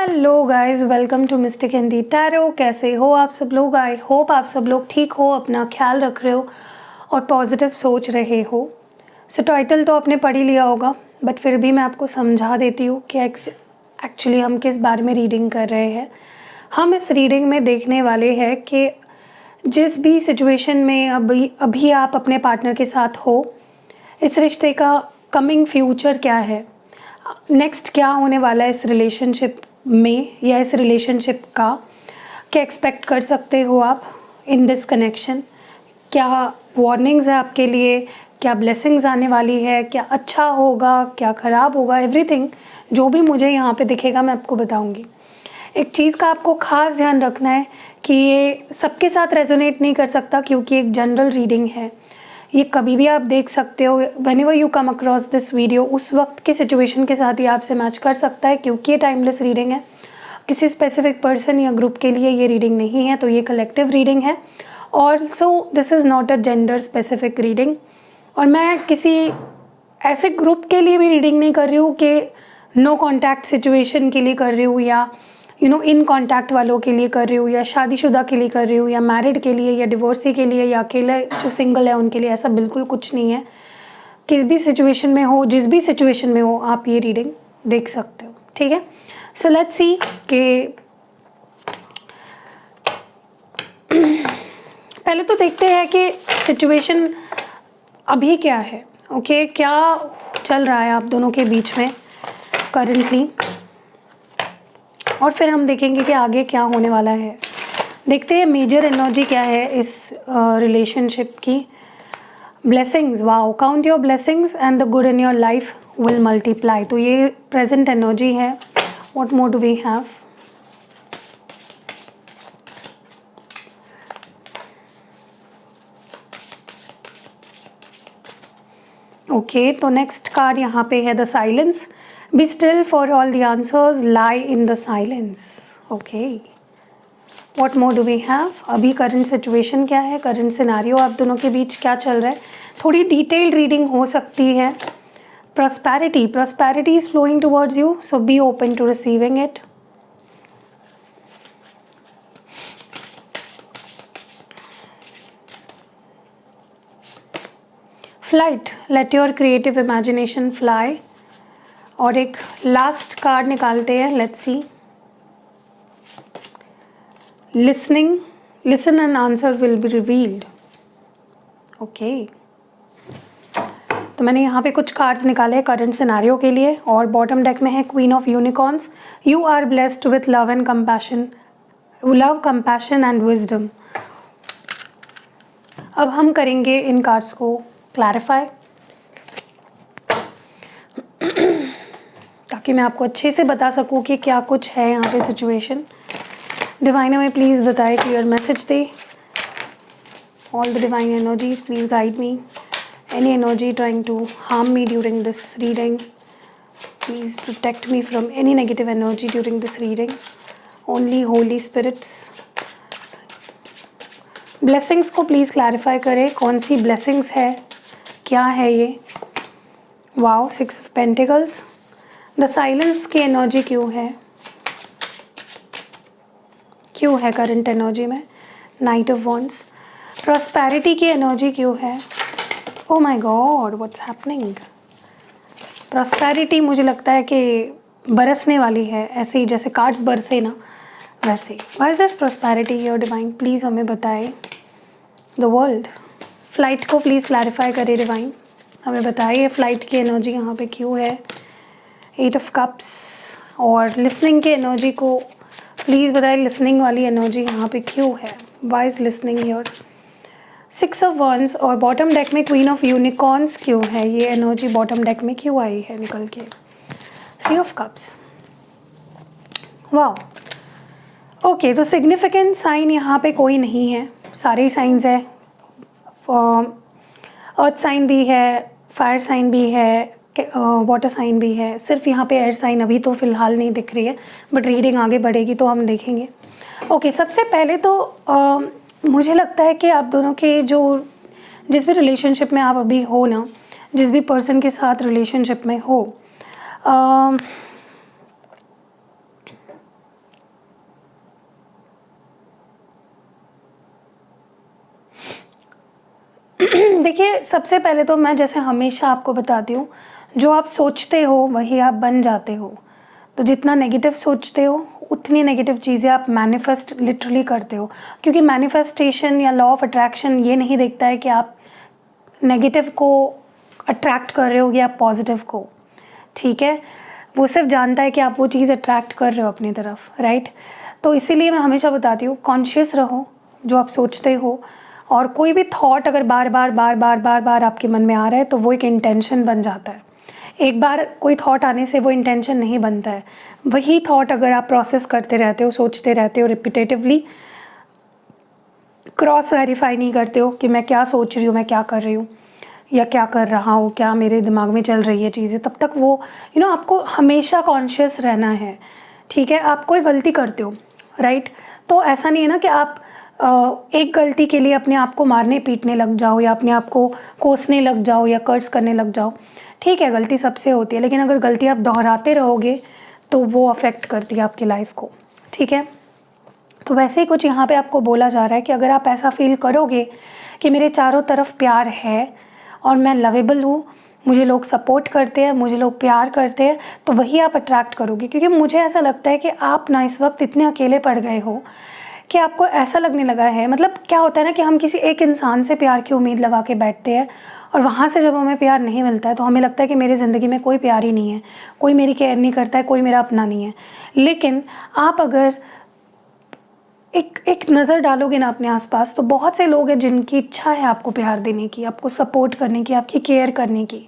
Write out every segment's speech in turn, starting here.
Hello guys, welcome to mystic Hindi tarot. कैसे हो आप सब लोग? आई होप आप सब लोग ठीक हो, अपना ख्याल रख रहे हो और पॉजिटिव सोच रहे हो। सो टाइटल तो आपने पढ़ ही लिया होगा, बट फिर भी मैं आपको समझा देती हूँ कि एक्चुअली हम किस बारे में रीडिंग कर रहे हैं। हम इस रीडिंग में देखने वाले हैं कि जिस भी सिचुएशन में अभी आप अपने पार्टनर के साथ हो, इस रिश्ते का कमिंग फ्यूचर क्या है, नेक्स्ट क्या होने वाला है इस रिलेशनशिप में, या इस रिलेशनशिप का क्या एक्सपेक्ट कर सकते हो आप इन दिस कनेक्शन। क्या वार्निंग्स है आपके लिए, क्या ब्लेसिंग्स आने वाली है, क्या अच्छा होगा, क्या ख़राब होगा, एवरीथिंग जो भी मुझे यहाँ पे दिखेगा मैं आपको बताऊँगी। एक चीज़ का आपको ख़ास ध्यान रखना है कि ये सबके साथ रेजोनेट नहीं कर सकता, क्योंकि एक जनरल रीडिंग है। ये कभी भी आप देख सकते हो, whenever you come across this video, उस वक्त के सिचुएशन के साथ ही आपसे मैच कर सकता है, क्योंकि ये टाइमलेस रीडिंग है। किसी स्पेसिफिक पर्सन या ग्रुप के लिए ये रीडिंग नहीं है, तो ये कलेक्टिव रीडिंग है। Also this is not a gender specific reading, और मैं किसी ऐसे ग्रुप के लिए भी रीडिंग नहीं कर रही हूँ कि नो कॉन्टैक्ट सिचुएशन के लिए कर रही हूँ, या इन कॉन्टैक्ट वालों के लिए कर रही हूँ, या शादीशुदा के लिए कर रही हूँ, या मैरिड के लिए, या डिवोर्सी के लिए, या अकेले जो सिंगल है उनके लिए। ऐसा बिल्कुल कुछ नहीं है। किस भी सिचुएशन में हो, जिस भी सिचुएशन में हो, आप ये रीडिंग देख सकते हो। ठीक है, सो लेट्स सी कि पहले तो देखते हैं कि सिचुएशन अभी क्या है। ओके, क्या चल रहा है आप दोनों के बीच में करंटली, और फिर हम देखेंगे कि आगे क्या होने वाला है। देखते हैं मेजर एनर्जी क्या है इस रिलेशनशिप की। Blessings, wow, count your blessings and the good in your life will multiply. तो ये प्रेजेंट एनर्जी है। What more do we have? Okay, तो नेक्स्ट कार्ड यहाँ पे है the silence. Be still for all the answers lie in the silence. Okay, what more do we have? अभी current situation क्या है, करंट सिनारियो आप दोनों के बीच क्या चल रहा है। थोड़ी डिटेल्ड रीडिंग हो सकती है। Prosperity is flowing towards you, so be open to receiving it. Flight, let your creative imagination fly. और एक लास्ट कार्ड निकालते हैं, let's see. Listening, listen and answer will be revealed. Okay, तो मैंने यहाँ पे कुछ कार्ड्स निकाले हैं करंट सिनारियो के लिए, और बॉटम डेक में है queen of unicorns. You are blessed with love and compassion, love, compassion and wisdom. अब हम करेंगे इन कार्ड्स को क्लैरिफाई, ताकि मैं आपको अच्छे से बता सकूं कि क्या कुछ है यहाँ पे सिचुएशन। डिवाइन हमें प्लीज़ बताए, क्लियर मैसेज दे। All the divine energies please guide me. Any energy trying to harm me during this reading, please protect me from any negative energy during this reading. Only holy spirits. Blessings को please clarify करें, कौन सी blessings है, क्या है ये। Wow, 6 of pentacles. The silence की energy क्यों है, क्यों है करंट एनर्जी में। Knight of wands. प्रॉस्पेरिटी की एनर्जी क्यों है। Oh my God, what's happening. Prosperity मुझे लगता है कि बरसने वाली है, ऐसे ही जैसे कार्ड्स बरसे ना, वैसे। Why is this prosperity your divine, please हमें बताए। The world. फ्लाइट को प्लीज़ क्लैरिफाई करे डिवाइन, हमें बताइए फ्लाइट की एनर्जी यहाँ पे क्यों है। 8 ऑफ कप्स। और लिसनिंग की एनर्जी को प्लीज़ बताइए, लिसनिंग वाली एनर्जी यहाँ पे क्यों है। Why is listening here. 6 of wands, और बॉटम डेक में क्वीन ऑफ यूनिकॉर्न्स क्यों है, ये एनर्जी बॉटम डेक में क्यों आई है निकल के। 3 ऑफ कप्स। वाह, ओके, तो सिग्निफिकेंट साइन यहाँ पे कोई नहीं है, सारे ही साइंस है। अर्थ साइन भी है, फायर साइन भी है, वाटर साइन भी है। सिर्फ यहाँ पे एयर साइन अभी तो फ़िलहाल नहीं दिख रही है, बट रीडिंग आगे बढ़ेगी तो हम देखेंगे। ओके, सबसे पहले तो मुझे लगता है कि आप दोनों के जिस भी रिलेशनशिप में आप अभी हो ना, जिस भी पर्सन के साथ रिलेशनशिप में हो, देखिए, सबसे पहले तो मैं जैसे हमेशा आपको बताती हूँ, जो आप सोचते हो वही आप बन जाते हो। तो जितना नेगेटिव सोचते हो उतनी नेगेटिव चीज़ें आप मैनिफेस्ट लिटरली करते हो, क्योंकि मैनिफेस्टेशन या लॉ ऑफ अट्रैक्शन ये नहीं देखता है कि आप नेगेटिव को अट्रैक्ट कर रहे हो या पॉजिटिव को, ठीक है। वो सिर्फ जानता है कि आप वो चीज़ अट्रैक्ट कर रहे हो अपनी तरफ, राइट। तो इसीलिए मैं हमेशा बताती हूँ, कॉन्शियस रहो जो आप सोचते हो, और कोई भी थॉट अगर बार बार बार बार बार बार आपके मन में आ रहा है तो वो एक इंटेंशन बन जाता है। एक बार कोई थॉट आने से वो इंटेंशन नहीं बनता है। वही थॉट अगर आप प्रोसेस करते रहते हो, सोचते रहते हो रिपीटेटिवली, क्रॉस वेरीफाई नहीं करते हो कि मैं क्या सोच रही हूँ, मैं क्या कर रही हूँ या क्या कर रहा हूँ, क्या मेरे दिमाग में चल रही है चीज़ें, तब तक वो आपको हमेशा कॉन्शियस रहना है, ठीक है। आप कोई गलती करते हो, राइट, तो ऐसा नहीं है ना कि आप एक गलती के लिए अपने आप को मारने पीटने लग जाओ या अपने आप को कोसने लग जाओ या कर्ज करने लग जाओ। ठीक है, गलती सबसे होती है, लेकिन अगर गलती आप दोहराते रहोगे तो वो अफेक्ट करती है आपकी लाइफ को, ठीक है। तो वैसे ही कुछ यहाँ पे आपको बोला जा रहा है कि अगर आप ऐसा फील करोगे कि मेरे चारों तरफ प्यार है और मैं लवेबल हूँ, मुझे लोग सपोर्ट करते हैं, मुझे लोग प्यार करते हैं, तो वही आप अट्रैक्ट करोगे। क्योंकि मुझे ऐसा लगता है कि आप ना इस वक्त इतने अकेले पड़ गए हो कि आपको ऐसा लगने लगा है, मतलब क्या होता है ना कि हम किसी एक इंसान से प्यार की उम्मीद लगा के बैठते हैं और वहाँ से जब हमें प्यार नहीं मिलता है तो हमें लगता है कि मेरी ज़िंदगी में कोई प्यार ही नहीं है, कोई मेरी केयर नहीं करता है, कोई मेरा अपना नहीं है। लेकिन आप अगर एक नज़र डालोगे ना अपने आसपास, तो बहुत से लोग हैं जिनकी इच्छा है आपको प्यार देने की, आपको सपोर्ट करने की, आपकी केयर करने की,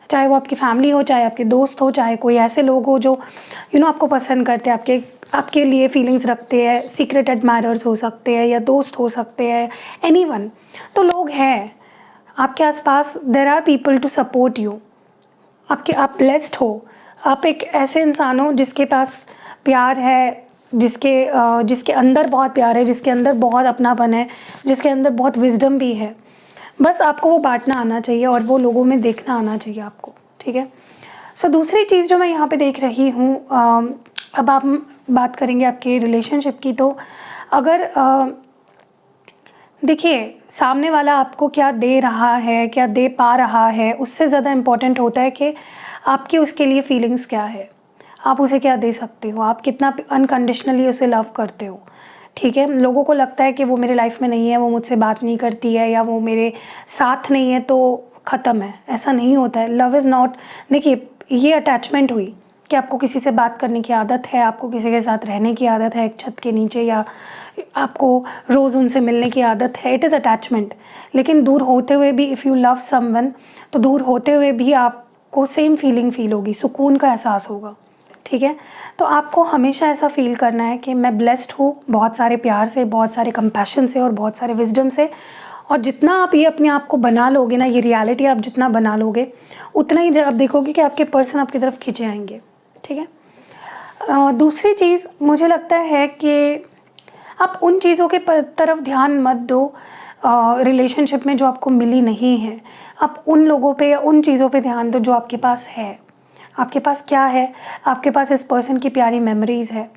चाहे वो आपकी फैमिली हो, चाहे आपके दोस्त हो, चाहे कोई ऐसे लोग हो जो आपको पसंद करते हैं, आपके लिए फीलिंग्स रखते हैं, सीक्रेट एडमायरर्स हो सकते हैं या दोस्त हो सकते हैं, एनीवन। तो लोग हैं आपके आसपास, there are people to support you. आप ब्लेस्ड हो, आप एक ऐसे इंसान हो जिसके पास प्यार है, जिसके अंदर बहुत प्यार है, जिसके अंदर बहुत अपनापन है, जिसके अंदर बहुत विजडम भी है। बस आपको वो बांटना आना चाहिए और वो लोगों में देखना आना चाहिए आपको, ठीक है। सो दूसरी चीज़ जो मैं यहाँ पे देख रही हूँ, अब आप बात करेंगे आपके रिलेशनशिप की, तो अगर देखिए सामने वाला आपको क्या दे रहा है, क्या दे पा रहा है, उससे ज़्यादा इम्पोर्टेंट होता है कि आपकी उसके लिए फीलिंग्स क्या है, आप उसे क्या दे सकते हो, आप कितना अनकंडीशनली उसे लव करते हो, ठीक है। लोगों को लगता है कि वो मेरे लाइफ में नहीं है, वो मुझसे बात नहीं करती है या वो मेरे साथ नहीं है तो ख़त्म है, ऐसा नहीं होता है। लव इज़ नॉट, देखिए ये अटैचमेंट हुई कि आपको किसी से बात करने की आदत है, आपको किसी के साथ रहने की आदत है एक छत के नीचे, या आपको रोज़ उनसे मिलने की आदत है, इट इज़ अटैचमेंट। लेकिन दूर होते हुए भी इफ़ यू लव समवन, तो दूर होते हुए भी आपको सेम फीलिंग फील होगी, सुकून का एहसास होगा, ठीक है। तो आपको हमेशा ऐसा फील करना है कि मैं ब्लेस्ड हूँ बहुत सारे प्यार से, बहुत सारे कंपैशन से और बहुत सारे विजडम से। और जितना आप ये अपने आप को बना लोगे ना, ये रियलिटी आप जितना बना लोगे, उतना ही आप देखोगे कि आपके पर्सन आपकी तरफ खींचे आएंगे, ठीक है। दूसरी चीज़ मुझे लगता है कि आप उन चीज़ों के तरफ ध्यान मत दो रिलेशनशिप में जो आपको मिली नहीं है। आप उन लोगों पे या उन चीज़ों पे ध्यान दो जो आपके पास है। आपके पास क्या है? आपके पास इस पर्सन की प्यारी मेमोरीज़ है,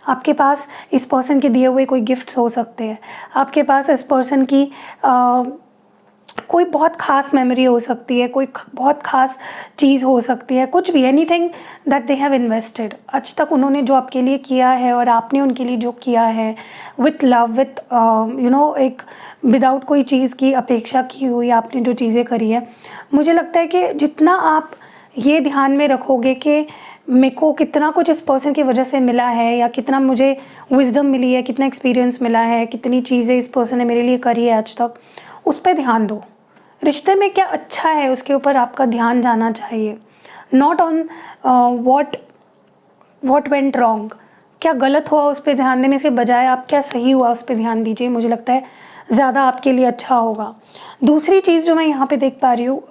आपके पास इस पर्सन के दिए हुए कोई गिफ्ट्स हो सकते हैं, आपके पास इस पर्सन की कोई बहुत ख़ास मेमोरी हो सकती है, कोई बहुत ख़ास चीज़ हो सकती है, कुछ भी, anything that they have invested. आज तक उन्होंने जो आपके लिए किया है और आपने उनके लिए जो किया है, विथ लव, विथ एक विदाउट कोई चीज़ की अपेक्षा की हुई आपने जो चीज़ें करी है, मुझे लगता है कि जितना आप ये ध्यान में रखोगे कि मेरे को कितना कुछ इस पर्सन की वजह से मिला है, या कितना मुझे विजडम मिली है, कितना एक्सपीरियंस मिला है, कितनी चीज़ें इस पर्सन ने मेरे लिए करी है आज तक, उस पर ध्यान दो। रिश्ते में क्या अच्छा है उसके ऊपर आपका ध्यान जाना चाहिए, not on what went wrong. क्या गलत हुआ उस पर ध्यान देने से बजाय आप क्या सही हुआ उस पर ध्यान दीजिए, मुझे लगता है ज़्यादा आपके लिए अच्छा होगा। दूसरी चीज़ जो मैं यहाँ पे देख पा रही हूँ,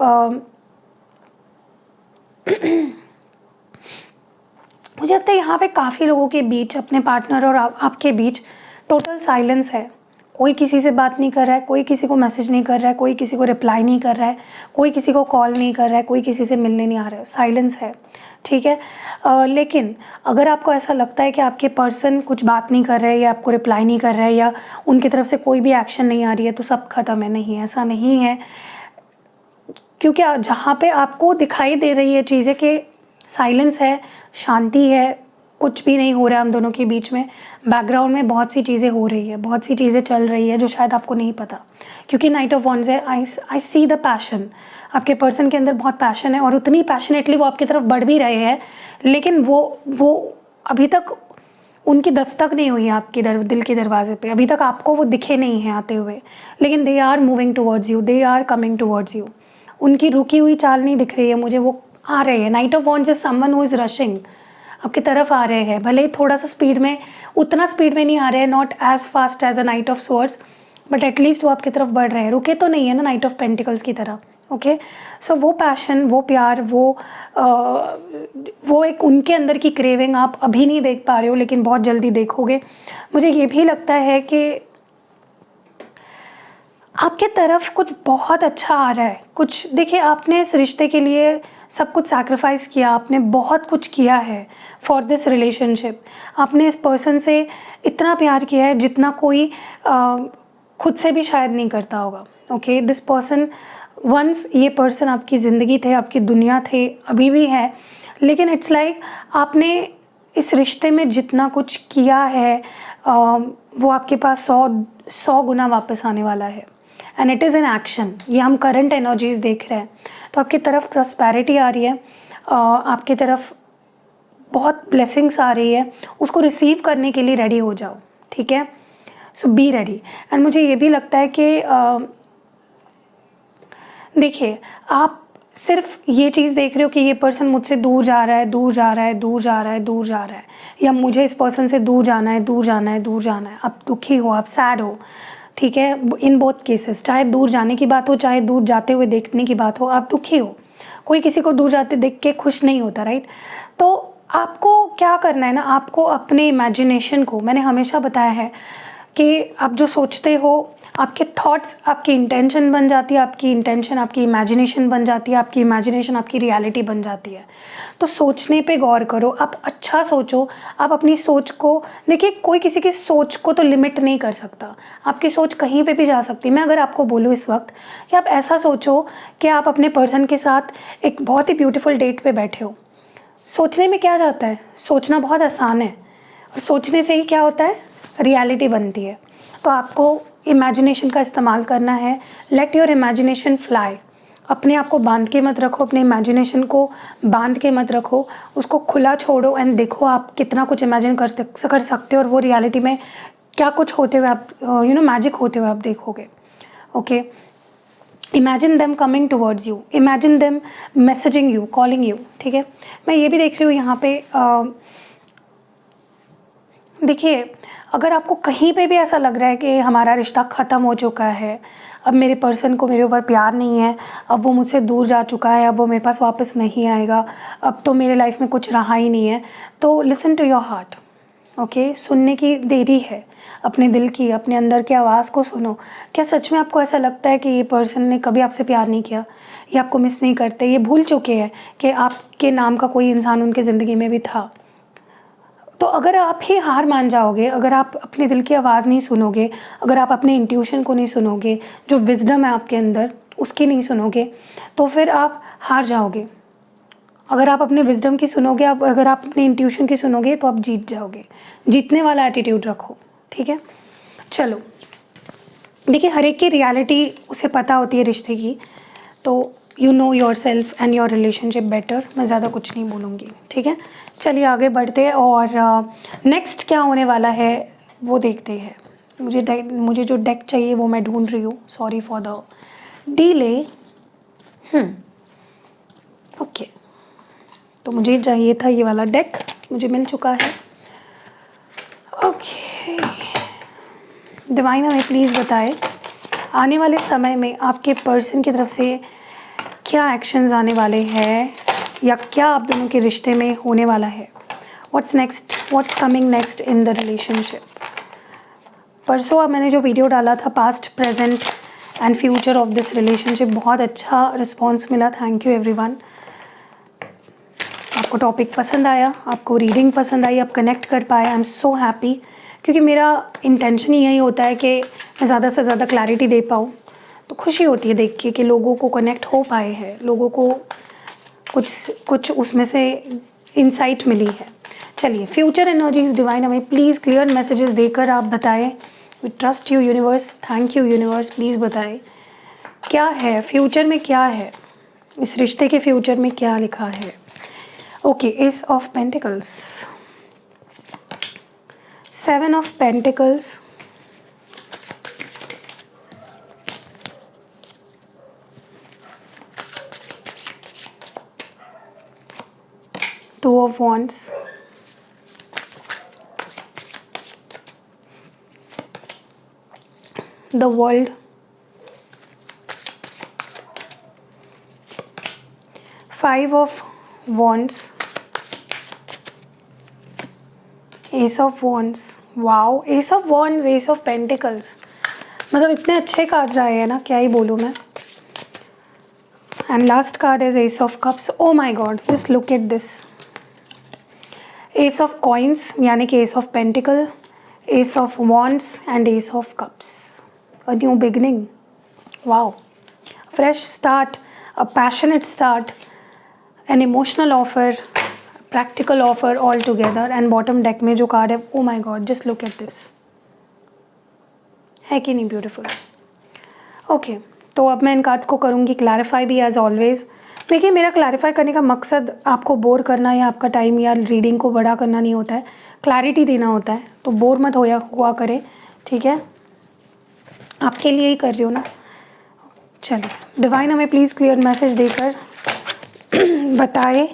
मुझे लगता है यहाँ पे काफ़ी लोगों के बीच, अपने पार्टनर और आपके बीच टोटल साइलेंस है। कोई किसी से बात नहीं कर रहा है, कोई किसी को मैसेज नहीं कर रहा है, कोई किसी को रिप्लाई नहीं कर रहा है, कोई किसी को कॉल नहीं कर रहा है, कोई किसी से मिलने नहीं आ रहा है, साइलेंस है, ठीक है। लेकिन अगर आपको ऐसा लगता है कि आपके पर्सन कुछ बात नहीं कर रहे हैं या आपको रिप्लाई नहीं कर रहा है या उनकी तरफ से कोई भी एक्शन नहीं आ रही है तो सब खत्म है, नहीं, ऐसा नहीं है। क्योंकि जहाँ पे आपको दिखाई दे रही है चीज़ें कि साइलेंस है, शांति है, कुछ भी नहीं हो रहा है हम दोनों के बीच में, बैकग्राउंड में बहुत सी चीज़ें हो रही है, बहुत सी चीज़ें चल रही है जो शायद आपको नहीं पता। क्योंकि नाइट ऑफ वॉन्ड्स है, आई सी द पैशन, आपके पर्सन के अंदर बहुत पैशन है और उतनी पैशनेटली वो आपकी तरफ बढ़ भी रहे हैं, लेकिन वो अभी तक उनकी दस्तक नहीं हुई है आपके दिल के दरवाजे पे, अभी तक आपको वो दिखे नहीं हैं आते हुए, लेकिन they are moving towards you, they are coming towards you. उनकी रुकी हुई चाल नहीं दिख रही है मुझे, वो आ रहे हैं। Night of wands is someone who is rushing, आपकी तरफ आ रहे हैं, भले ही थोड़ा सा स्पीड में, उतना स्पीड में नहीं आ रहे हैं, not as fast as a knight of swords, but at least वो आपकी तरफ बढ़ रहे हैं, रुके तो नहीं है ना नाइट ऑफ पेंटिकल्स की तरह। ओके, सो वो पैशन, वो प्यार, वो एक उनके अंदर की क्रेविंग आप अभी नहीं देख पा रहे हो, लेकिन बहुत जल्दी देखोगे। मुझे ये भी लगता है कि आपके तरफ कुछ बहुत अच्छा आ रहा है। कुछ देखिए, आपने इस रिश्ते के लिए सब कुछ सैक्रिफाइस किया, आपने बहुत कुछ किया है फॉर दिस रिलेशनशिप। आपने इस पर्सन से इतना प्यार किया है जितना कोई खुद से भी शायद नहीं करता होगा। ओके, दिस पर्सन वंस, ये पर्सन आपकी ज़िंदगी थे, आपकी दुनिया थे, अभी भी है, लेकिन इट्स लाइक आपने इस रिश्ते में जितना कुछ किया है वो आपके पास 100 गुना वापस आने वाला है। And it is an action, ये हम करंट एनर्जीज देख रहे हैं। तो आपकी तरफ प्रॉस्पेरिटी आ रही है, आपकी तरफ बहुत ब्लेसिंग्स आ रही है, उसको रिसीव करने के लिए रेडी हो जाओ। ठीक है, सो बी रेडी। एंड मुझे ये भी लगता है कि देखिए, आप सिर्फ ये चीज़ देख रहे हो कि ये पर्सन मुझसे दूर जा रहा है, दूर जा रहा है, दूर जा रहा है, दूर जा रहा है, या मुझे इस पर्सन से दूर जाना है, दूर जाना है, दूर जाना है। आप दुखी हो, आप सैड हो, ठीक है, इन बोथ केसेस, चाहे दूर जाने की बात हो, चाहे दूर जाते हुए देखने की बात हो, आप दुखी हो। कोई किसी को दूर जाते देख के खुश नहीं होता, राइट? तो आपको क्या करना है ना, आपको अपने इमेजिनेशन को, मैंने हमेशा बताया है कि आप जो सोचते हो, आपके थॉट्स आपकी इंटेंशन बन जाती है, आपकी इंटेंशन आपकी इमेजिनेशन बन जाती है, आपकी इमेजिनेशन आपकी रियलिटी बन जाती है। तो सोचने पे गौर करो, आप अच्छा सोचो, आप अपनी सोच को देखिए, कोई किसी की सोच को तो लिमिट नहीं कर सकता, आपकी सोच कहीं पे भी जा सकती है। मैं अगर आपको बोलूँ इस वक्त कि आप ऐसा सोचो कि आप अपने पर्सन के साथ एक बहुत ही ब्यूटीफुल डेट पे बैठे हो, सोचने में क्या जाता है, सोचना बहुत आसान है, और सोचने से ही क्या होता है, रियलिटी बनती है। तो आपको इमेजिनेशन का इस्तेमाल करना है। Let your imagination fly. अपने आप को बांध के मत रखो, अपने इमेजिनेशन को बांध के मत रखो, उसको खुला छोड़ो एंड देखो आप कितना कुछ इमेजिन कर सकते हो, और वो रियलिटी में क्या कुछ होते हुए आप मैजिक होते हुए आप देखोगे। Okay, imagine them coming towards you, imagine them messaging you, calling you. ठीक है, मैं ये भी देख रही हूँ यहाँ पे, देखिए, अगर आपको कहीं पे भी ऐसा लग रहा है कि हमारा रिश्ता ख़त्म हो चुका है, अब मेरे पर्सन को मेरे ऊपर प्यार नहीं है, अब वो मुझसे दूर जा चुका है, अब वो मेरे पास वापस नहीं आएगा, अब तो मेरे लाइफ में कुछ रहा ही नहीं है, तो listen to your heart. Okay, सुनने की देरी है, अपने दिल की, अपने अंदर की आवाज़ को सुनो। क्या सच में आपको ऐसा लगता है कि ये पर्सन ने कभी आपसे प्यार नहीं किया, ये आपको मिस नहीं करते, ये भूल चुके हैं कि आपके नाम का कोई इंसान उनकी ज़िंदगी में भी था? तो अगर आप ही हार मान जाओगे, अगर आप अपने दिल की आवाज़ नहीं सुनोगे, अगर आप अपने इंट्यूशन को नहीं सुनोगे, जो विजडम है आपके अंदर उसकी नहीं सुनोगे, तो फिर आप हार जाओगे। अगर आप अपने विजडम की सुनोगे, अगर आप अपने इंट्यूशन की सुनोगे, तो आप जीत जाओगे। जीतने वाला एटीट्यूड रखो। ठीक है, चलो, देखिए, हर एक की रियलिटी उसे पता होती है रिश्ते की, तो you know your self and your relationship better. मैं ज़्यादा कुछ नहीं बोलूँगी। ठीक है, चलिए आगे बढ़ते हैं, और नेक्स्ट क्या होने वाला है वो देखते हैं। मुझे जो डेक चाहिए वो मैं ढूंढ रही हूँ, sorry for the delay. Okay, तो मुझे चाहिए था ये वाला डेक, मुझे मिल चुका है। ओके, डिवाइन हमें प्लीज़ बताए आने वाले समय में आपके पर्सन की तरफ से क्या एक्शंस आने वाले हैं, या क्या आप दोनों के रिश्ते में होने वाला है। What's next, what's coming next in the relationship. परसों अब मैंने जो वीडियो डाला था, past present and future of this relationship, बहुत अच्छा रिस्पॉन्स मिला, थैंक यू एवरीवन। आपको टॉपिक पसंद आया, आपको रीडिंग पसंद आई, आप कनेक्ट कर पाए, आई एम सो हैप्पी, क्योंकि मेरा इंटेंशन ही यही होता है कि मैं ज़्यादा से ज़्यादा क्लैरिटी दे पाऊँ। तो खुशी होती है देख के कि लोगों को कनेक्ट हो पाए हैं, लोगों को कुछ उसमें से इंसाइट मिली है। चलिए, फ्यूचर एनर्जीज डिवाइन हमें प्लीज़ क्लियर मैसेजेस देकर आप बताएं। We trust you universe, thank you universe, please बताएं क्या है फ्यूचर में, क्या है इस रिश्ते के फ्यूचर में, क्या लिखा है। Okay, S of pentacles, 7 of pentacles, 2 of wands, the world, 5 of wands, ace of wands, wow, ace of wands, ace of pentacles, मतलब इतने अच्छे कार्ड्स आए हैं ना, क्या ही बोलूँ मैं। And last card is ace of cups. Oh my god, just look at this, ace of coins यानी कि ace of pentacle, ace of wands and ace of cups. A new beginning, wow, fresh start, a passionate start, an emotional offer, practical offer all together. And bottom deck में जो card है, oh my god, just look at this, है कि नहीं beautiful. Okay, तो अब मैं इन cards को करूँगी क्लैरिफाई भी एज ऑलवेज। देखिए, मेरा क्लैरिफाई करने का मकसद आपको बोर करना या आपका टाइम या रीडिंग को बड़ा करना नहीं होता है, क्लैरिटी देना होता है। तो बोर मत हुआ करें, ठीक है, आपके लिए ही कर रही हो ना। चलिए, डिवाइन हमें प्लीज़ क्लियर मैसेज देकर बताए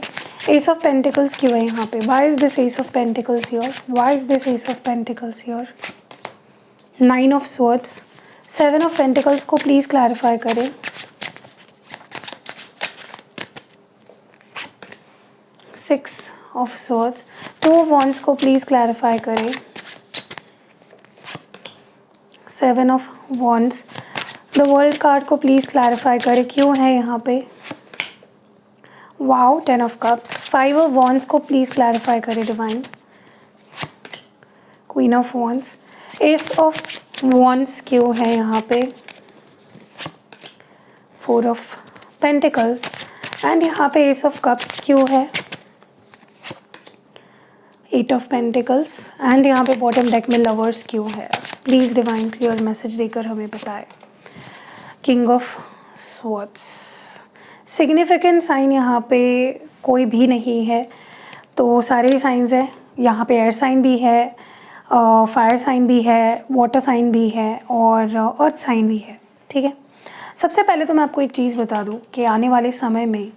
एस ऑफ पेंटिकल्स क्यों है यहाँ पे। Why is this ace of pentacles here, why is this ace of pentacles here. 9 of swords, 7 of pentacles को प्लीज़ क्लैरिफाई करें। 6 ऑफ स्वॉर्ड्स, 2 ऑफ वॉन्ड्स को प्लीज़ क्लैरिफाई करें। 7 of wands, the world card को please clarify करें क्यों है यहाँ पे। Wow, 10 of cups, 5 of wands को प्लीज़ क्लैरिफाई करें divine. Queen of wands, ace of wands क्यों है यहाँ पे। 4 ऑफ पेंटिकल्स एंड यहाँ पे एस ऑफ कप्स क्यों है। 8 ऑफ पेंटिकल्स एंड यहाँ पे बॉटम डेक में लवर्स क्यों है। प्लीज़ डिवाइन क्लियर मैसेज देकर हमें बताएं। King of swords, significant sign यहाँ पे कोई भी नहीं है, तो सारे साइंस हैं यहाँ पे। एयर साइन भी है, फायर साइन भी है, वाटर साइन भी है और अर्थ साइन भी है, ठीक है। सबसे पहले तो मैं आपको एक चीज़ बता दूँ कि आने वाले समय में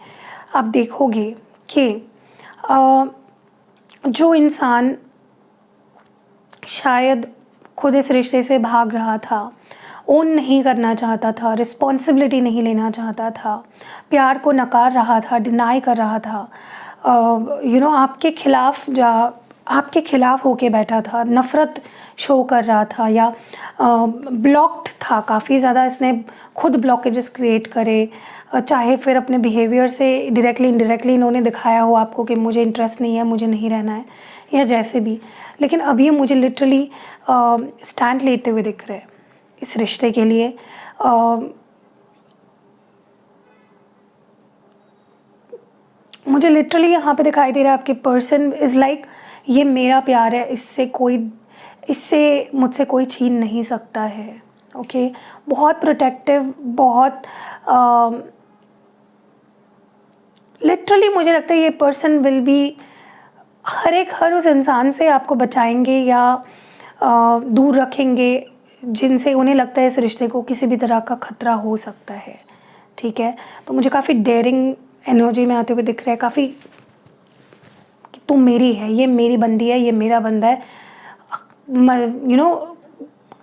आप देखोगे कि जो इंसान शायद खुद इस रिश्ते से भाग रहा था, ओन नहीं करना चाहता था, रिस्पॉन्सिबिलिटी नहीं लेना चाहता था, प्यार को नकार रहा था, डिनाई कर रहा था, आपके खिलाफ होके बैठा था, नफ़रत शो कर रहा था या ब्लॉक्ड था काफ़ी ज़्यादा। इसने खुद ब्लॉकेजेस क्रिएट करे, चाहे फिर अपने बिहेवियर से डायरेक्टली इनडायरेक्टली इन्होंने दिखाया हो आपको कि मुझे इंटरेस्ट नहीं है, मुझे नहीं रहना है या जैसे भी। लेकिन अब ये मुझे लिटरली स्टैंड लेते हुए दिख रहे हैं इस रिश्ते के लिए। मुझे लिटरली यहाँ पे दिखाई दे रहा है आपके पर्सन इज़ लाइक, ये मेरा प्यार है, इससे मुझसे कोई छीन नहीं सकता है। ओके, बहुत प्रोटेक्टिव, बहुत लिटरली मुझे लगता है ये पर्सन विल बी हर उस इंसान से आपको बचाएंगे या दूर रखेंगे जिनसे उन्हें लगता है इस रिश्ते को किसी भी तरह का खतरा हो सकता है, ठीक है। तो मुझे काफ़ी डेयरिंग एनर्जी में आते हुए दिख रहा है, काफ़ी कि तू मेरी है, ये मेरी बंदी है, ये मेरा बंदा है,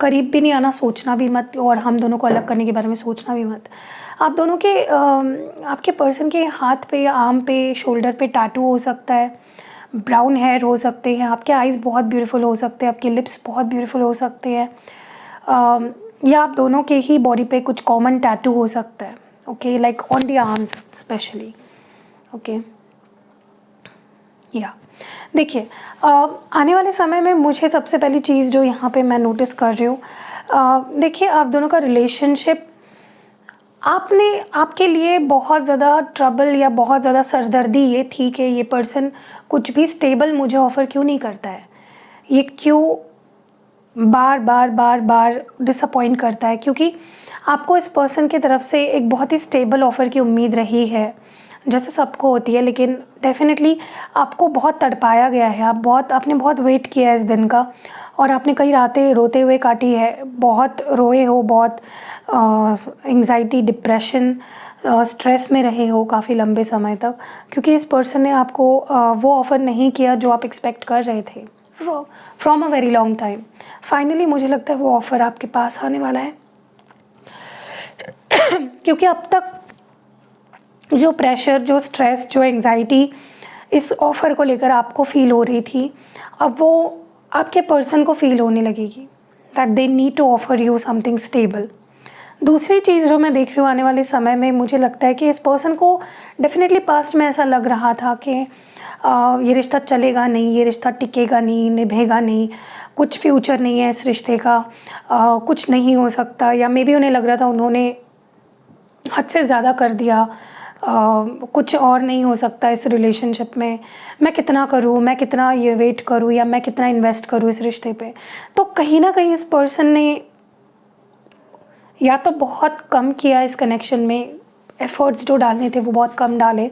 करीब भी नहीं आना, सोचना भी मत, और हम दोनों को अलग करने के बारे में सोचना भी मत। आप दोनों के आपके पर्सन के हाथ पे या आर्म पे, शोल्डर पे टैटू हो सकता है, ब्राउन हेयर हो सकते हैं, आपके आइज़ बहुत ब्यूटीफुल हो सकते हैं, आपके लिप्स बहुत ब्यूटीफुल हो सकते हैं, या आप दोनों के ही बॉडी पे कुछ कॉमन टैटू हो सकता है। Okay, like on the arms specially. Okay, या देखिए, आने वाले समय में मुझे सबसे पहली चीज़ जो यहाँ पे मैं नोटिस कर रही हूँ, देखिए आप दोनों का रिलेशनशिप आपने आपके लिए बहुत ज़्यादा ट्रबल या बहुत ज़्यादा सरदर्दी ये थी कि ये पर्सन कुछ भी स्टेबल मुझे ऑफ़र क्यों नहीं करता है, ये क्यों बार बार बार बार डिसअपॉइंट करता है, क्योंकि आपको इस पर्सन की तरफ से एक बहुत ही स्टेबल ऑफ़र की उम्मीद रही है, जैसे सबको होती है। लेकिन डेफिनेटली आपको बहुत तड़पाया गया है, आपने बहुत वेट किया है इस दिन का, और आपने कई रातें रोते हुए काटी है, बहुत रोए हो, बहुत एंग्जाइटी, डिप्रेशन, स्ट्रेस में रहे हो काफ़ी लंबे समय तक, क्योंकि इस पर्सन ने आपको वो ऑफ़र नहीं किया जो आप एक्सपेक्ट कर रहे थे from a very long time. Finally मुझे लगता है वो ऑफ़र आपके पास आने वाला है, क्योंकि अब तक जो प्रेशर, जो स्ट्रेस, जो एंग्जाइटी इस ऑफ़र को लेकर आपको फ़ील हो रही थी, अब वो आपके पर्सन को फ़ील होने लगेगी that they need to offer you something stable. दूसरी चीज़ जो मैं देख रही हूँ आने वाले समय में, मुझे लगता है कि इस पर्सन को डेफिनेटली पास्ट में ऐसा लग रहा था कि ये रिश्ता चलेगा नहीं, ये रिश्ता टिकेगा नहीं, निभेगा नहीं, कुछ फ्यूचर नहीं है इस रिश्ते का, कुछ नहीं हो सकता, या मे बी उन्हें लग रहा था उन्होंने हद से ज़्यादा कर दिया, कुछ और नहीं हो सकता इस रिलेशनशिप में, मैं कितना करूँ, मैं कितना ये वेट करूँ, या मैं कितना इन्वेस्ट करूँ इस रिश्ते पे। तो कहीं ना कहीं इस पर्सन ने या तो बहुत कम किया इस कनेक्शन में, एफ़र्ट्स जो डालने थे वो बहुत कम डाले,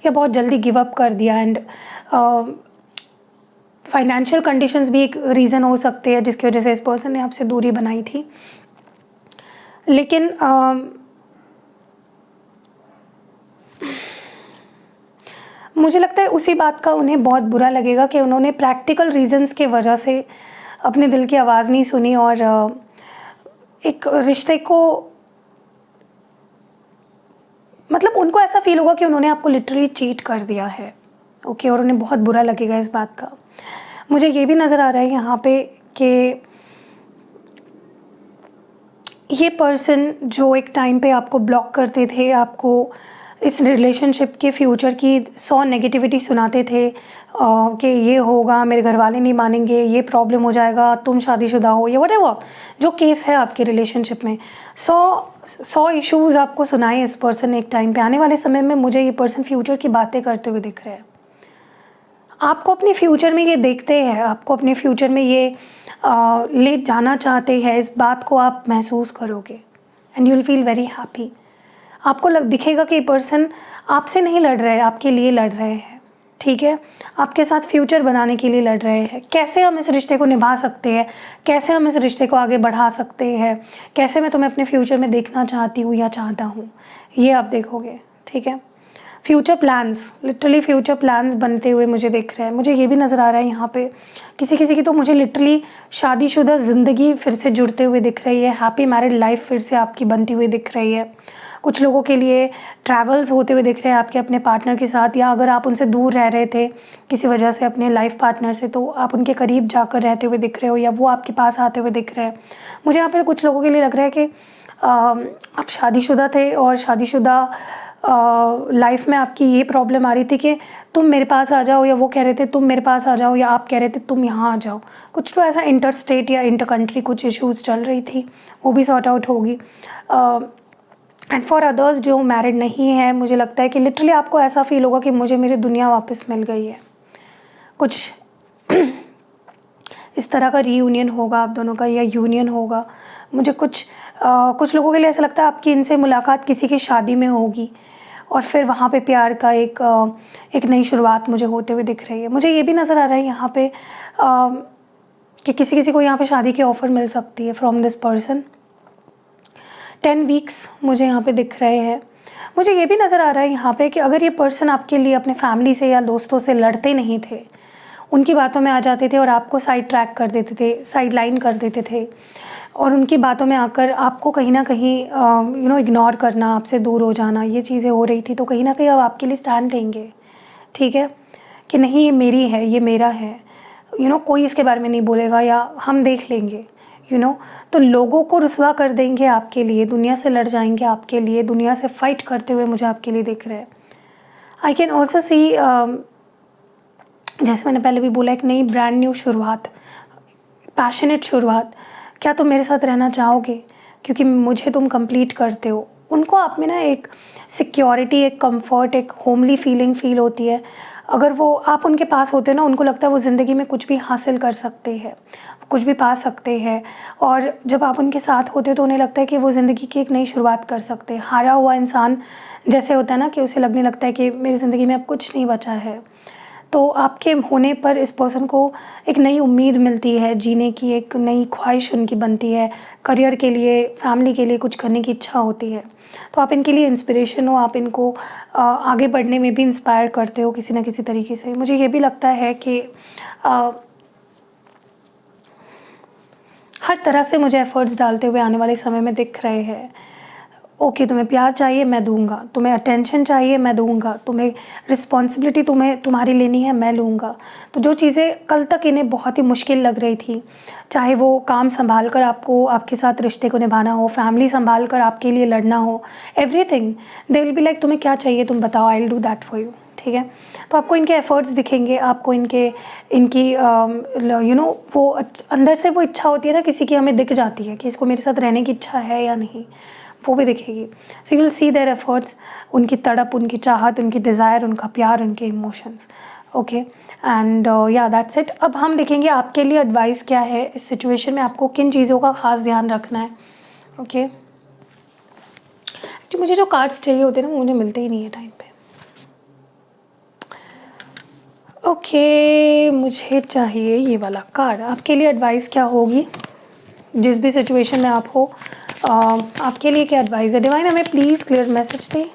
या बहुत जल्दी गिव अप कर दिया। एंड फाइनेंशियल कंडीशंस भी एक रीज़न हो सकते हैं जिसकी वजह से इस पर्सन ने आपसे दूरी बनाई थी। लेकिन मुझे लगता है उसी बात का उन्हें बहुत बुरा लगेगा कि उन्होंने प्रैक्टिकल रीज़न्स के वजह से अपने दिल की आवाज़ नहीं सुनी, और एक रिश्ते को, मतलब उनको ऐसा फील होगा कि उन्होंने आपको लिटरली चीट कर दिया है, ओके, और उन्हें बहुत बुरा लगेगा इस बात का। मुझे ये भी नज़र आ रहा है यहाँ पे कि ये पर्सन जो एक टाइम पे आपको ब्लॉक करते थे, आपको इस रिलेशनशिप के फ्यूचर की 100 नेगेटिविटी सुनाते थे कि ये होगा, मेरे घर वाले नहीं मानेंगे, ये प्रॉब्लम हो जाएगा, तुम शादीशुदा हो, या व्हाटएवर जो केस है आपके रिलेशनशिप में, 100 इश्यूज़ आपको सुनाए इस पर्सन ने एक टाइम पे। आने वाले समय में मुझे ये पर्सन फ्यूचर की बातें करते हुए दिख रहे हैं, आपको अपने फ्यूचर में ये देखते हैं, आपको अपने फ्यूचर में ये ले जाना चाहते हैं, इस बात को आप महसूस करोगे and you will feel very happy. आपको दिखेगा कि ये पर्सन आपसे नहीं लड़ रहे हैं, आपके लिए लड़ रहे हैं, ठीक है, आपके साथ फ्यूचर बनाने के लिए लड़ रहे हैं। कैसे हम इस रिश्ते को निभा सकते हैं, कैसे हम इस रिश्ते को आगे बढ़ा सकते हैं, कैसे मैं तुम्हें अपने फ्यूचर में देखना चाहती हूँ या चाहता हूँ, ये आप देखोगे, ठीक है। Future plans, literally future plans बनते हुए मुझे दिख रहे हैं। मुझे ये भी नज़र आ रहा है यहाँ पे किसी किसी की तो मुझे लिटरली शादीशुदा ज़िंदगी फिर से जुड़ते हुए दिख रही है, हैप्पी मैरिड लाइफ फिर से आपकी बनती हुई दिख रही है। कुछ लोगों के लिए ट्रैवल्स होते हुए दिख रहे हैं आपके अपने पार्टनर के साथ, या अगर आप उनसे दूर रह रहे थे किसी वजह से अपने लाइफ पार्टनर से, तो आप उनके करीब जाकर रहते हुए दिख रहे हो, या वो आपके पास आते हुए दिख रहे हैं। मुझे यहाँ पर कुछ लोगों के लिए लग रहा है कि आप शादीशुदा थे और शादीशुदा लाइफ में आपकी ये प्रॉब्लम आ रही थी कि तुम मेरे पास आ जाओ, या वो कह रहे थे तुम मेरे पास आ जाओ, या आप कह रहे थे तुम यहाँ आ जाओ। कुछ तो ऐसा इंटर स्टेट या इंटर कंट्री कुछ इश्यूज़ चल रही थी, वो भी सॉर्ट आउट होगी। एंड फॉर अदर्स जो मैरिड नहीं है, मुझे लगता है कि लिटरली आपको ऐसा फील होगा कि मुझे मेरी दुनिया वापस मिल गई है, कुछ इस तरह का रीयूनियन होगा आप दोनों का, या यूनियन होगा। मुझे कुछ लोगों के लिए ऐसा लगता है आपकी इनसे मुलाकात किसी की शादी में होगी, और फिर वहाँ पे प्यार का एक नई शुरुआत मुझे होते हुए दिख रही है। मुझे ये भी नज़र आ रहा है यहाँ पे कि किसी को यहाँ पे शादी की ऑफ़र मिल सकती है फ्रॉम दिस पर्सन। 10 वीक्स मुझे यहाँ पे दिख रहे हैं। मुझे ये भी नज़र आ रहा है यहाँ पे कि अगर ये पर्सन आपके लिए अपने फैमिली से या दोस्तों से लड़ते नहीं थे, उनकी बातों में आ जाते थे और आपको साइड ट्रैक कर देते थे, साइड लाइन कर देते थे, और उनकी बातों में आकर आपको कहीं ना कहीं इग्नोर करना, आपसे दूर हो जाना, ये चीज़ें हो रही थी, तो कहीं ना कहीं अब आपके लिए स्टैंड लेंगे, ठीक है, कि नहीं ये मेरी है, ये मेरा है, कोई इसके बारे में नहीं बोलेगा, या हम देख लेंगे, तो लोगों को रुसवा कर देंगे आपके लिए, दुनिया से लड़ जाएंगे आपके लिए, दुनिया से फाइट करते हुए मुझे आपके लिए दिख रहे हैं। आई कैन ऑल्सो सी, जैसे मैंने पहले भी बोला, एक नई ब्रांड न्यू शुरुआत, पैशनेट शुरुआत। क्या तुम मेरे साथ रहना चाहोगे, क्योंकि मुझे तुम कंप्लीट करते हो, उनको आप में ना एक सिक्योरिटी, एक कंफर्ट, एक होमली फीलिंग फील होती है। अगर वो आप उनके पास होते हैं ना, उनको लगता है वो ज़िंदगी में कुछ भी हासिल कर सकते हैं, कुछ भी पा सकते हैं। और जब आप उनके साथ होते हो तो उन्हें लगता है कि वो ज़िंदगी की एक नई शुरुआत कर सकते हैं। हारा हुआ इंसान जैसे होता है ना कि उसे लगने लगता है कि मेरी ज़िंदगी में अब कुछ नहीं बचा है, तो आपके होने पर इस पर्सन को एक नई उम्मीद मिलती है, जीने की एक नई ख्वाहिश उनकी बनती है, करियर के लिए, फैमिली के लिए कुछ करने की इच्छा होती है। तो आप इनके लिए इंस्पिरेशन हो, आप इनको आगे बढ़ने में भी इंस्पायर करते हो किसी न किसी तरीके से। मुझे ये भी लगता है कि हर तरह से मुझे एफ़र्ट्स डालते हुए आने वाले समय में दिख रहे हैं। ओके, तुम्हें प्यार चाहिए, मैं दूँगा। तुम्हें अटेंशन चाहिए, मैं दूँगा। तुम्हें रिस्पॉन्सिबिलिटी तुम्हारी लेनी है, मैं लूँगा। तो जो चीज़ें कल तक इन्हें बहुत ही मुश्किल लग रही थी, चाहे वो काम सँभाल कर आपको आपके साथ रिश्ते को निभाना हो, फैमिली सँभाल कर आपके लिए लड़ना हो, everything, they will be like तुम्हें क्या चाहिए तुम बताओ, I will do that for you. ठीक है? तो आपको इनके एफ़र्ट्स दिखेंगे, आपको इनकी वो अंदर से वो इच्छा होती है ना किसी की, हमें दिख जाती है कि इसको मेरे साथ रहने की इच्छा है या नहीं, वो भी दिखेगी। So you will see their efforts, उनकी तड़प, उनकी चाहत, उनकी डिज़ायर, उनका प्यार, उनके इमोशंस। ओके, एंड या दैट्स इट। अब हम देखेंगे आपके लिए एडवाइस क्या है इस सिचुएशन में, आपको किन चीज़ों का ख़ास ध्यान रखना है। ओके, एक्चुअली मुझे जो कार्ड्स चाहिए होते हैं ना, वो मुझे मिलते ही नहीं है टाइम पे। ओके, मुझे चाहिए ये वाला कार्ड। आपके लिए एडवाइस क्या होगी जिस भी सिचुएशन में आप हो, आपके लिए क्या एडवाइस है? डिवाइन हमें प्लीज़ क्लियर मैसेज दें।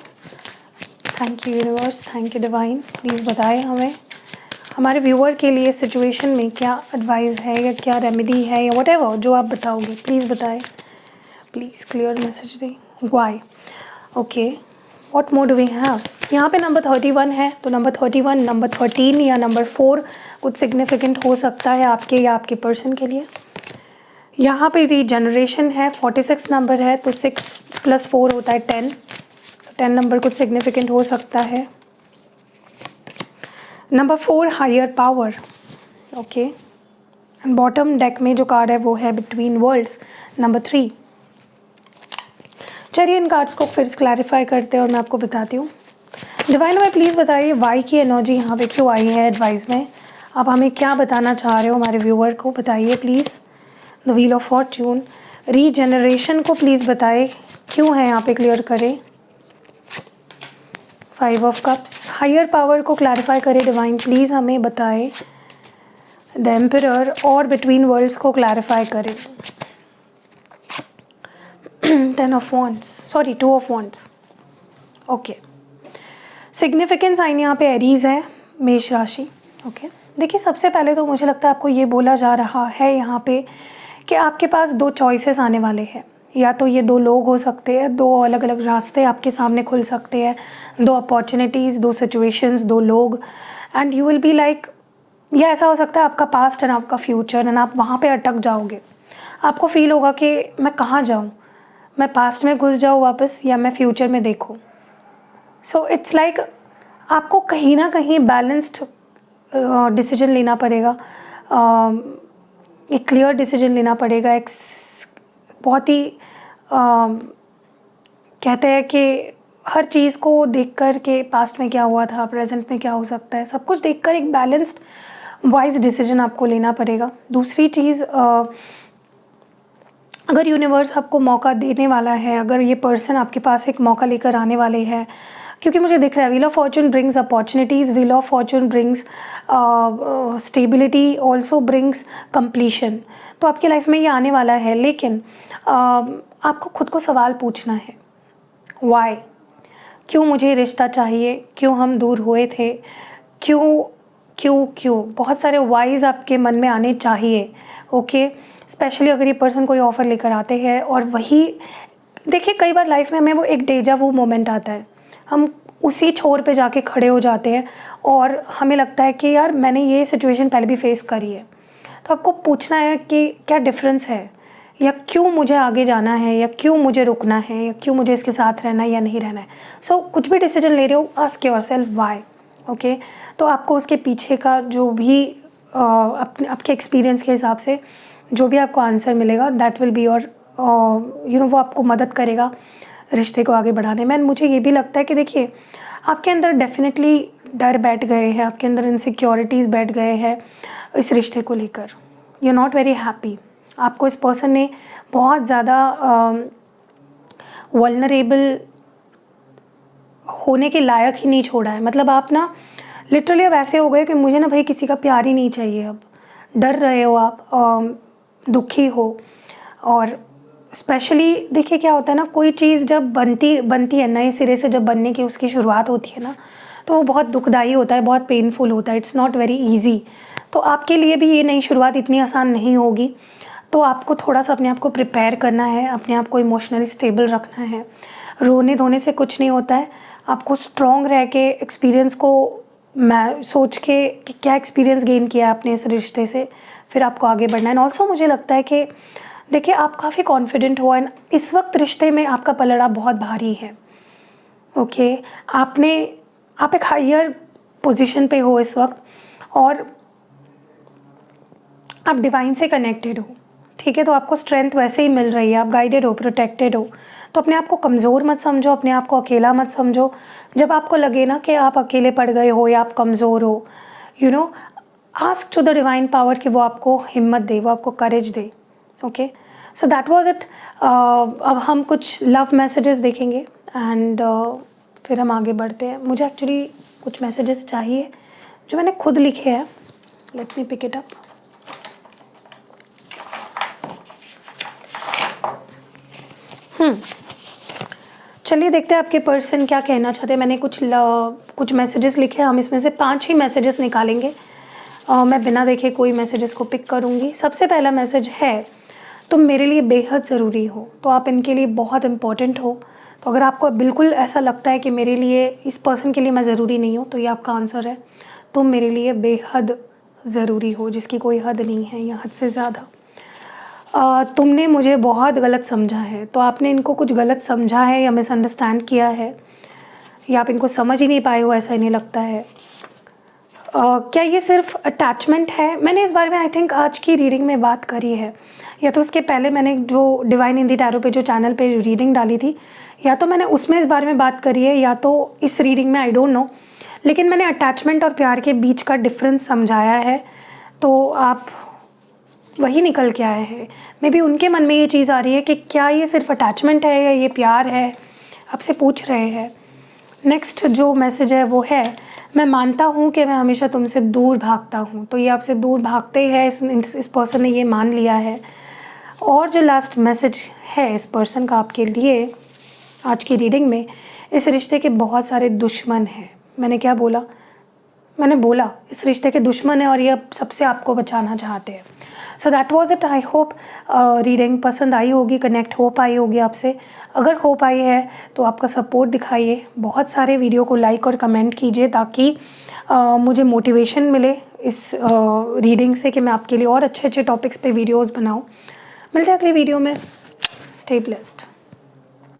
Thank you universe, thank you divine. Please बताएं हमें हमारे व्यूअर के लिए सिचुएशन में क्या एडवाइस है या क्या रेमेडी है या व्हाटएवर जो आप बताओगे, प्लीज़ बताएं। प्लीज़ क्लियर मैसेज दें। Why? Okay, what more do we have? यहाँ पे नंबर 31 है, तो नंबर 31, नंबर 13 या नंबर 4 कुछ सिग्निफिकेंट हो सकता है आपके या आपके पर्सन के लिए। यहाँ पे रीजनरेशन है, 46 नंबर है, तो 6 + 4 होता है 10, 10 नंबर कुछ सिग्निफिकेंट हो सकता है। Number 4 higher power. Okay, and bottom deck में जो कार्ड है वो है बिटवीन वर्ल्ड्स, नंबर 3। चलिए इन कार्ड्स को फिर क्लैरिफाई करते हैं और मैं आपको बताती हूँ। डिवाइन में प्लीज़ बताइए वाई की एनर्जी यहाँ पे क्यों आई है एडवाइस में, आप हमें क्या बताना चाह रहे हो हमारे व्यूअर को, बताइए please. The wheel of fortune, regeneration को प्लीज़ बताएं क्यों है यहाँ पे, क्लियर करें। 5 ऑफ कप्स, हायर पावर को क्लैरिफाई करें डिवाइन प्लीज़, हमें बताएं। द एम्परर और बिटवीन वर्ल्ड्स को क्लैरिफाई करें। 10 of wands, sorry 2 of wands. Okay, significance sign यहाँ पे एरीज है, मेष राशि। ओके, देखिए सबसे पहले तो मुझे लगता है आपको ये बोला जा रहा है यहाँ पे कि आपके पास 2 चॉइसेस आने वाले हैं, या तो ये 2 लोग हो सकते हैं, 2 अलग अलग रास्ते आपके सामने खुल सकते हैं, 2 अपॉर्चुनिटीज़, 2 सिचुएशंस, 2 लोग, and you will be like, या ऐसा हो सकता है आपका पास्ट एंड आपका फ्यूचर, एंड आप वहाँ पे अटक जाओगे। आपको फील होगा कि मैं कहाँ जाऊँ, मैं पास्ट में घुस जाऊँ वापस या मैं फ्यूचर में देखूँ। सो इट्स लाइक आपको कहीं ना कहीं बैलेंस्ड डिसीजन लेना पड़ेगा, एक क्लियर डिसीजन लेना पड़ेगा, एक बहुत ही कहते हैं कि हर चीज़ को देखकर के पास्ट में क्या हुआ था, प्रेजेंट में क्या हो सकता है, सब कुछ देखकर एक बैलेंस्ड वाइज डिसीजन आपको लेना पड़ेगा। दूसरी चीज़, अगर यूनिवर्स आपको मौका देने वाला है, अगर ये पर्सन आपके पास एक मौका लेकर आने वाले हैं, क्योंकि मुझे दिख रहा है wheel of Fortune brings opportunities, wheel of Fortune brings stability, also brings completion. तो आपकी लाइफ में ये आने वाला है, लेकिन आपको खुद को सवाल पूछना है, वाई, क्यों मुझे रिश्ता चाहिए, क्यों हम दूर हुए थे, क्यों क्यों क्यों, बहुत सारे वाइज आपके मन में आने चाहिए। ओके, स्पेशली अगर ये पर्सन कोई ऑफ़र लेकर आते हैं और वही, देखिए कई बार लाइफ में हमें वो एक डेजा वू मोमेंट आता है, हम उसी छोर पे जाके खड़े हो जाते हैं और हमें लगता है कि यार मैंने ये सिचुएशन पहले भी फेस करी है। तो आपको पूछना है कि क्या डिफरेंस है, या क्यों मुझे आगे जाना है, या क्यों मुझे रुकना है, या क्यों मुझे इसके साथ रहना है या नहीं रहना है। सो कुछ भी डिसीजन ले रहे हो, आस्क योरसेल्फ व्हाई। ओके, तो आपको उसके पीछे का जो भी आपके एक्सपीरियंस के हिसाब से जो भी आपको आंसर मिलेगा, दैट विल बी योर वो आपको मदद करेगा रिश्ते को आगे बढ़ाने में। मुझे ये भी लगता है कि देखिए आपके अंदर डेफिनेटली डर बैठ गए हैं, आपके अंदर इनसिक्योरिटीज़ बैठ गए हैं इस रिश्ते को लेकर। You are not very happy. आपको इस पर्सन ने बहुत ज़्यादा वल्नरेबल होने के लायक ही नहीं छोड़ा है। मतलब आप ना लिटरली अब ऐसे हो गए कि मुझे ना भाई किसी का प्यार ही नहीं चाहिए। अब डर रहे हो आप, दुखी हो। और स्पेशली देखिए क्या होता है ना, कोई चीज़ जब बनती है नए सिरे से, जब बनने की उसकी शुरुआत होती है ना, तो वो बहुत दुखदाई होता है, बहुत पेनफुल होता है। It's not very easy. तो आपके लिए भी ये नई शुरुआत इतनी आसान नहीं होगी। तो आपको थोड़ा सा अपने आप को प्रिपेयर करना है, अपने आप को इमोशनली स्टेबल रखना है। रोने धोने से कुछ नहीं होता है। आपको स्ट्रॉन्ग रह के एक्सपीरियंस को मैं सोच के कि क्या एक्सपीरियंस गेन किया है अपने इस रिश्ते से, फिर आपको आगे बढ़ना है। एंड ऑल्सो मुझे लगता है कि देखिए आप काफ़ी कॉन्फिडेंट हो एंड इस वक्त रिश्ते में आपका पलड़ा बहुत भारी है। ओके, आप एक हायर पोजीशन पे हो इस वक्त और आप डिवाइन से कनेक्टेड हो, ठीक है। तो आपको स्ट्रेंथ वैसे ही मिल रही है, आप गाइडेड हो, प्रोटेक्टेड हो। तो अपने आप को कमज़ोर मत समझो, अपने आप को अकेला मत समझो। जब आपको लगे ना कि आप अकेले पड़ गए हो या आप कमज़ोर हो, you know, ask to the divine power कि वो आपको हिम्मत दे, वो आपको करेज दे। Okay, so that was it. अब हम कुछ लव मैसेजेस देखेंगे एंड फिर हम आगे बढ़ते हैं। मुझे एक्चुअली कुछ मैसेजेस चाहिए जो मैंने खुद लिखे हैं। Let me pick it up. चलिए देखते हैं आपके पर्सन क्या कहना चाहते हैं। मैंने कुछ मैसेजेस लिखे हैं, हम इसमें से 5 ही मैसेजेस निकालेंगे। मैं बिना देखे कोई मैसेजेस को पिक करूँगी। सबसे पहला मैसेज है, तुम मेरे लिए बेहद ज़रूरी हो। तो आप इनके लिए बहुत इम्पोर्टेंट हो। तो अगर आपको बिल्कुल ऐसा लगता है कि मेरे लिए, इस पर्सन के लिए मैं ज़रूरी नहीं हूँ, तो ये आपका आंसर है। तुम मेरे लिए बेहद ज़रूरी हो, जिसकी कोई हद नहीं है या हद से ज़्यादा। तुमने मुझे बहुत गलत समझा है। तो आपने इनको कुछ गलत समझा है या मिसअंडरस्टैंड किया है, या आप इनको समझ ही नहीं पाए हो, ऐसा इन्हें लगता है। क्या ये सिर्फ अटैचमेंट है? मैंने इस बारे में आई थिंक आज की रीडिंग में बात करी है, या तो उसके पहले मैंने जो डिवाइन हिंदी टैरो पे जो चैनल पे रीडिंग डाली थी, या तो मैंने उसमें इस बारे में बात करी है, या तो इस रीडिंग में, आई डोंट नो। लेकिन मैंने अटैचमेंट और प्यार के बीच का डिफरेंस समझाया है। तो आप वही निकल के आए हैं। मे बी उनके मन में ये चीज़ आ रही है कि क्या ये सिर्फ अटैचमेंट है या ये प्यार है, आपसे पूछ रहे हैं। नेक्स्ट जो मैसेज है वो है, मैं मानता हूँ कि मैं हमेशा तुमसे दूर भागता हूँ। तो ये आपसे दूर भागते हैं, इस पर्सन ने ये मान लिया है। और जो लास्ट मैसेज है इस पर्सन का आपके लिए आज की रीडिंग में, इस रिश्ते के बहुत सारे दुश्मन हैं। मैंने क्या बोला? मैंने बोला इस रिश्ते के दुश्मन हैं और ये अब सबसे आपको बचाना चाहते हैं। सो that was it. I hope reading पसंद आई होगी, कनेक्ट हो पाई होगी आपसे। अगर हो पाई है तो आपका सपोर्ट दिखाइए, बहुत सारे वीडियो को लाइक और कमेंट कीजिए, ताकि मुझे मोटिवेशन मिले इस रीडिंग से कि मैं आपके लिए और अच्छे अच्छे टॉपिक्स पे वीडियोस बनाऊं। मिलते हैं अगली वीडियो में। Stay blessed.